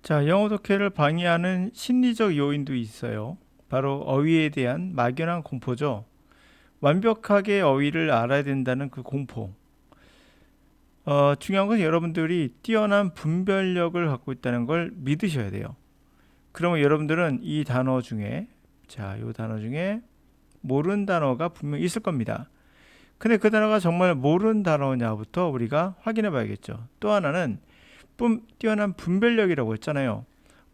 자, 영어 독해를 방해하는 심리적 요인도 있어요. 바로 어휘에 대한 막연한 공포죠. 완벽하게 어휘를 알아야 된다는 그 공포. 중요한 건 여러분들이 뛰어난 분별력을 갖고 있다는 걸 믿으셔야 돼요. 그러면 여러분들은 이 단어 중에, 자, 이 단어 중에 모르는 단어가 분명히 있을 겁니다. 근데 그 단어가 정말 모르는 단어냐부터 우리가 확인해 봐야겠죠. 또 하나는 뛰어난 분별력이라고 했잖아요.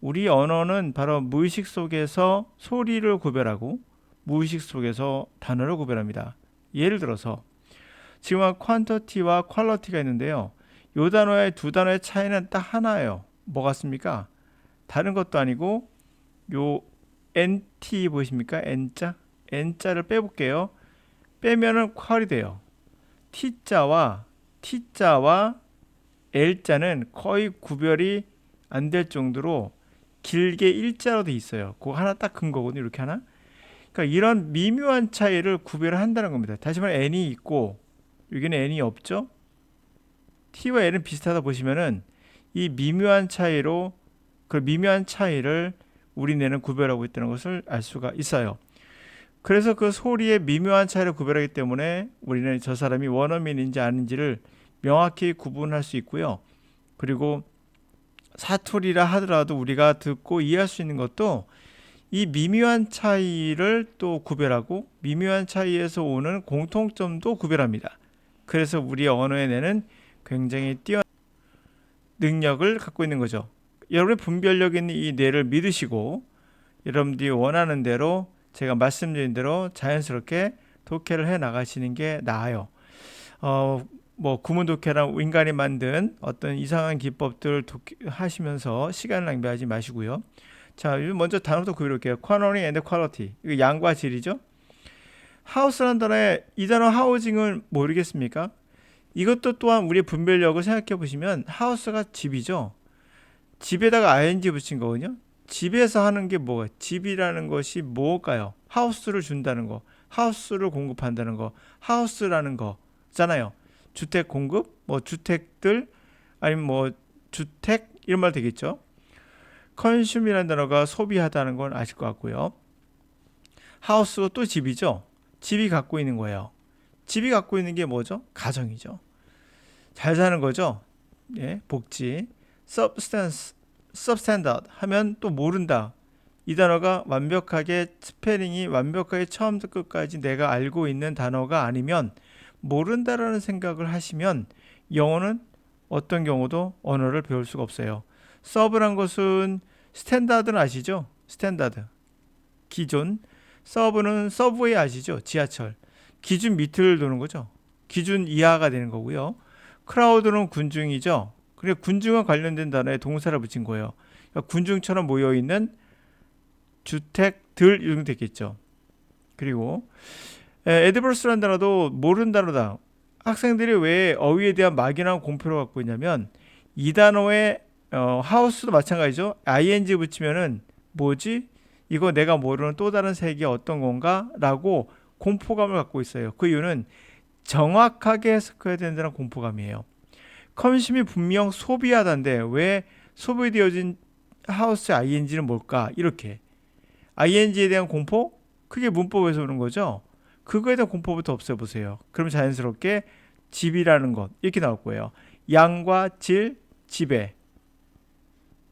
우리 언어는 바로 무의식 속에서 소리를 구별하고 무의식 속에서 단어를 구별합니다. 예를 들어서 지금 퀀터티와 퀄러티가 있는데요. 이 단어의 두 단어의 차이는 딱 하나예요. 뭐 같습니까? 다른 것도 아니고 요 NT 보이십니까? N자? N자를 빼볼게요. 빼면은 퀄이 돼요. T자와 L자는 거의 구별이 안 될 정도로 길게 일자로 돼 있어요. 그거 하나 딱 근거거든요. 이렇게 하나. 그러니까 이런 미묘한 차이를 구별을 한다는 겁니다. 다시 말해 N이 있고 여기는 N이 없죠. T와 L은 비슷하다 보시면은 이 미묘한 차이로 그 미묘한 차이를 우리 뇌는 구별하고 있다는 것을 알 수가 있어요. 그래서 그 소리의 미묘한 차이를 구별하기 때문에 우리는 저 사람이 원어민인지 아닌지를 명확히 구분할 수 있고요. 그리고 사투리라 하더라도 우리가 듣고 이해할 수 있는 것도 이 미묘한 차이를 또 구별하고 미묘한 차이에서 오는 공통점도 구별합니다. 그래서 우리 언어의 뇌는 굉장히 뛰어난 능력을 갖고 있는 거죠. 여러분의 분별력 있는 이 뇌를 믿으시고 여러분들이 원하는 대로 제가 말씀드린 대로 자연스럽게 독해를 해 나가시는 게 나아요. 뭐 구문 독해랑 인간이 만든 어떤 이상한 기법들 하시면서 시간을 낭비하지 마시고요. 자, 먼저 단어부터 구별할게요. quantity and quality. 이거 양과 질이죠. 하우스라는 단어에 이 단어 하우징을 모르겠습니까? 이것도 또한 우리의 분별력을 생각해 보시면 하우스가 집이죠. 집에다가 ing 붙인 거거든요. 집에서 하는 게 뭐가? 집이라는 것이 뭘까요? 하우스를 준다는 거, 하우스를 공급한다는 거, 하우스라는 거잖아요. 주택 공급, 뭐 주택들, 아니면 뭐 주택 이런 말 되겠죠. 컨슘이라는 단어가 소비하다는 건 아실 것 같고요. 하우스가 또 집이죠. 집이 갖고 있는 거예요. 집이 갖고 있는 게 뭐죠? 가정이죠. 잘 사는 거죠. 예, 복지. substandard 하면 또 모른다. 이 단어가 완벽하게 스페링이 완벽하게 처음부터 끝까지 내가 알고 있는 단어가 아니면 모른다라는 생각을 하시면 영어는 어떤 경우도 언어를 배울 수가 없어요. 서브란 것은 스탠다드는 아시죠? 스탠다드 기존. 서브는 서브웨이 아시죠? 지하철 기준 밑을 도는 거죠. 기준 이하가 되는 거고요. 크라우드는 군중이죠. 그리고 군중과 관련된 단어에 동사를 붙인 거예요. 그러니까 군중처럼 모여있는 주택들 이런 되겠죠. 그리고 에드버스라는 단어도 모르는 단어다. 학생들이 왜 어휘에 대한 막연한 공포를 갖고 있냐면 이 단어에 하우스도 마찬가지죠. ing 붙이면은 뭐지? 이거 내가 모르는 또 다른 세계 어떤 건가? 라고 공포감을 갖고 있어요. 그 이유는 정확하게 해석해야 된다는 공포감이에요. 컨슘이 분명 소비하다인데 왜 소비되어진 하우스의 ing는 뭘까? 이렇게 ing에 대한 공포? 그게 문법에서 오는 거죠. 그거에 대한 공포부터 없애보세요. 그럼 자연스럽게 집이라는 것 이렇게 나올 거예요. 양과 질, 지배.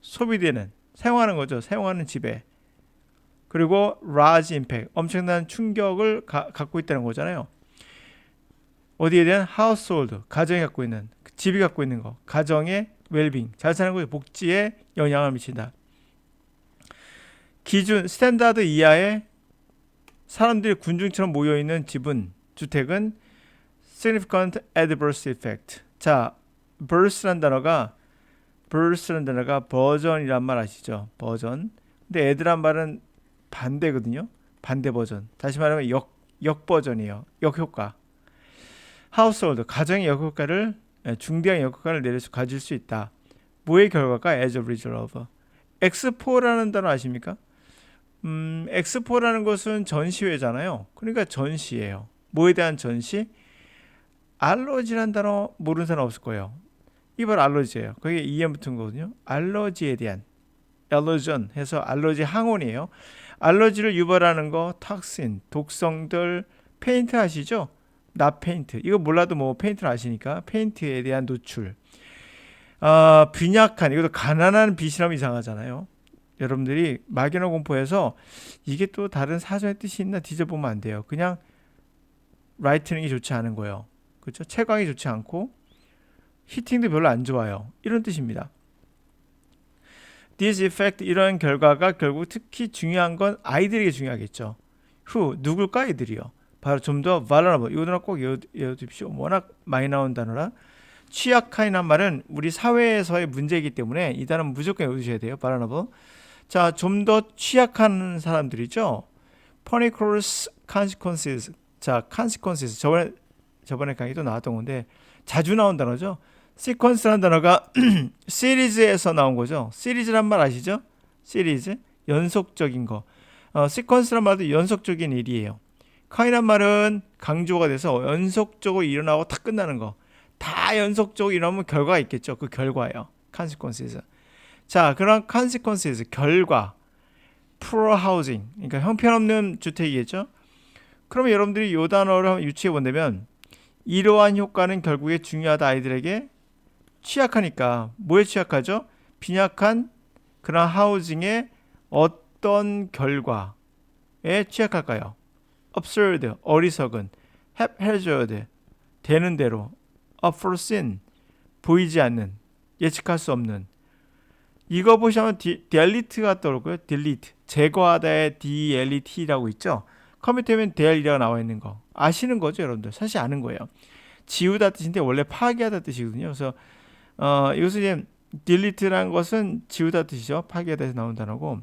소비되는, 사용하는 거죠. 사용하는 지배. 그리고 large impact, 엄청난 충격을 갖고 있다는 거잖아요. 어디에 대한 household, 가정이 갖고 있는, 집이 갖고 있는 거, 가정의 웰빙, 잘 사는 것의 복지에 영향을 미친다. 기준, 스탠다드 이하의 사람들이 군중처럼 모여있는 집은, 주택은 significant adverse effect. 자, burst라는 단어가 버전이란 말 아시죠? 버전. 근데 ad란 말은 반대거든요. 반대 버전. 다시 말하면 역 버전이에요. 역효과. household, 가정의 역효과를 중대한 역효과를 가질 수 있다. 뭐의 결과가 as a result of. 엑스포라는 단어 아십니까? 엑스포라는 것은 전시회잖아요. 그러니까 전시예요. 뭐에 대한 전시? 알러지라는 단어 모르는 사람 없을 거예요. 이번 알러지예요. 거기에 EM 붙은 거거든요. 알러지에 대한. allergen 해서 알러지 항원이에요. 알러지를 유발하는 거 톡신, 독성들, 페인트 아시죠? 납페인트. 이거 몰라도 뭐 페인트를 아시니까 페인트에 대한 노출. 빈약한, 이것도 가난한 빛이라면 이상하잖아요. 여러분들이 막연한 공포에서 이게 또 다른 사전의 뜻이 있나 뒤져보면 안 돼요. 그냥 라이트닝이 좋지 않은 거예요. 그렇죠? 채광이 좋지 않고 히팅도 별로 안 좋아요. 이런 뜻입니다. This effect, 이런 결과가 결국 특히 중요한 건 아이들에게 중요하겠죠. 누굴까? 아이들이요. 바로 좀 더 vulnerable. 이 단어 꼭 외워두십시오. 워낙 많이 나온 단어라. 취약한이란 말은 우리 사회에서의 문제이기 때문에 이 단어는 무조건 외우셔야 돼요. vulnerable. 자, 좀 더 취약한 사람들이죠. pernicious consequences. 자, consequences. 저번에 강의도 나왔던 건데 자주 나온 단어죠. sequence라는 단어가 시리즈에서 나온 거죠. 시리즈란 말 아시죠? 시리즈. 연속적인 거. sequence란 말도 연속적인 일이에요. 칸이란 말은 강조가 돼서 연속적으로 일어나고 탁 끝나는 거. 다 연속적으로 일어나면 결과가 있겠죠. 그 결과예요. consequences. 자, 그런 consequences, 결과. poor housing. 그러니까 형편없는 주택이겠죠. 그러면 여러분들이 이 단어를 유추해 본다면 이러한 효과는 결국에 중요하다. 아이들에게 취약하니까. 뭐에 취약하죠? 빈약한 그런 하우징의 어떤 결과에 취약할까요? absurd, 어리석은, haphazard, 되는 대로, unforeseen, 보이지 않는, 예측할 수 없는. 이거 보시면 delete가 떠오르고요. delete, 제거하다의 DLET라고 있죠. 컴퓨터면 del이라고 나와 있는 거 아시는 거죠, 여러분들? 사실 아는 거예요. 지우다 뜻인데 원래 파괴하다 뜻이거든요. 그래서 이것은 이제 delete라는 것은 지우다 뜻이죠. 파괴하다에서 나온 단어고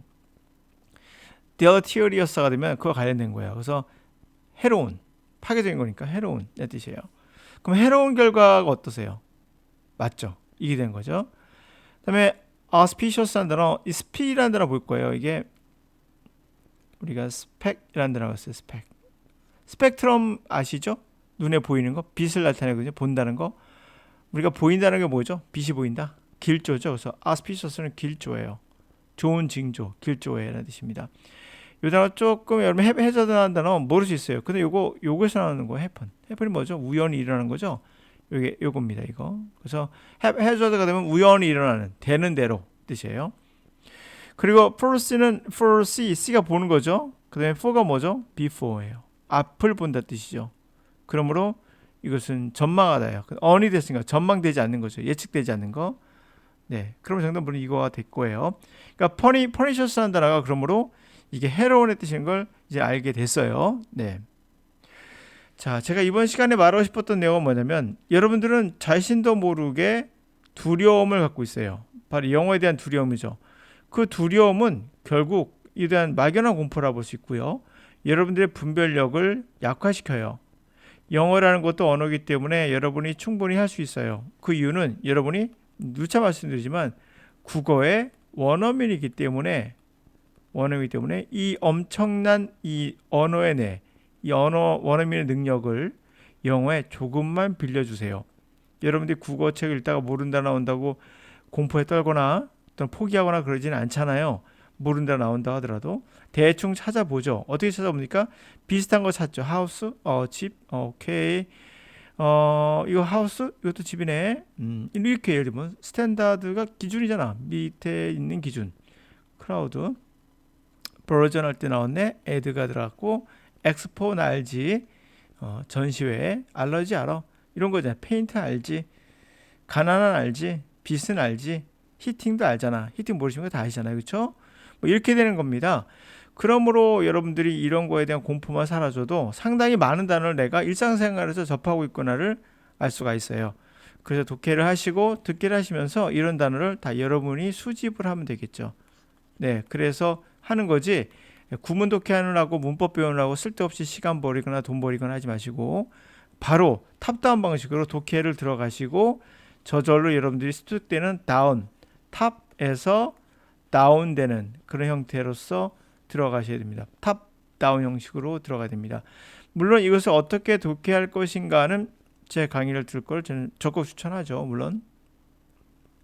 deleterious가 되면 그거 관련된 거예요. 그래서 해로운, 파괴적인 거니까 해로운 내 뜻이에요. 그럼 해로운 결과가 어떠세요? 맞죠? 이게 된 거죠. 그다음에 auspicious라는 단어, 이 sp이라는 단어 볼 거예요. 이게 우리가 spec이라는 단어가 있어요. 스펙트럼 아시죠? 눈에 보이는 거, 빛을 나타내거든요. 본다는 거. 우리가 보인다는 게 뭐죠? 빛이 보인다. 길조죠. 그래서 auspicious는 길조예요. 좋은 징조, 길조예라는 뜻입니다. 이 단어 조금 여러분 해저드라는 단어 모를 수 있어요. 근데 요거에서 나오는 거 해픈이 뭐죠? 우연히 일어나는 거죠. 요겁니다. 이거. 그래서 해저드가 되면 우연히 일어나는, 되는 대로 뜻이에요. 그리고 foresee, C가 보는 거죠. 그 다음에 for가 뭐죠? before예요. 앞을 본다 뜻이죠. 그러므로 이것은 전망하다예요. on이 됐으니까 전망되지 않는 거죠. 예측되지 않는 거. 네, 그러면 정답은 이거가 될 거예요. 그러니까 pernicious라는 단어가 그러므로 이게 해로운의 뜻인 걸 이제 알게 됐어요. 네. 자, 제가 이번 시간에 말하고 싶었던 내용은 뭐냐면 여러분들은 자신도 모르게 두려움을 갖고 있어요. 바로 영어에 대한 두려움이죠. 그 두려움은 결국 이에 대한 막연한 공포라고 볼 수 있고요. 여러분들의 분별력을 약화시켜요. 영어라는 것도 언어이기 때문에 여러분이 충분히 할 수 있어요. 그 이유는 여러분이 누차 말씀드리지만 국어의 원어민이기 때문에 이 엄청난 이 언어의 이 언어 원어민의 능력을 영어에 조금만 빌려주세요. 여러분들이 국어책을 읽다가 모르는 단어 나온다고 공포에 떨거나 어떤 포기하거나 그러지는 않잖아요. 모르는 단어 나온다 하더라도 대충 찾아보죠. 어떻게 찾아봅니까? 비슷한 거 찾죠. 하우스, 집, 오케이. 이거 하우스, 이것도 집이네. 이렇게 예를 들면 스탠다드가 기준이잖아. 밑에 있는 기준. 크라우드. 버전 할 때 나왔네. 에드가 들어갔고 엑스포 나 알지. 전시회 알러지 알아. 이런 거잖아. 페인트 알지. 가난한 알지. 빛은 알지. 히팅도 알잖아. 히팅 모르시면 다 아시잖아요. 그렇죠? 뭐 이렇게 되는 겁니다. 그러므로 여러분들이 이런 거에 대한 공포만 사라져도 상당히 많은 단어를 내가 일상생활에서 접하고 있구나를 알 수가 있어요. 그래서 독해를 하시고 듣기를 하시면서 이런 단어를 다 여러분이 수집을 하면 되겠죠. 네, 그래서 하는 거지. 구문 독해하느라고 문법 배우느라고 쓸데없이 시간 버리거나 돈 버리거나 하지 마시고 바로 탑다운 방식으로 독해를 들어가시고 저절로 여러분들이 습득되는 다운, 탑에서 다운되는 그런 형태로서 들어가셔야 됩니다. 탑 다운 형식으로 들어가야 됩니다. 물론 이것을 어떻게 독해할 것인가는 제 강의를 들을 걸 저는 적극 추천하죠. 물론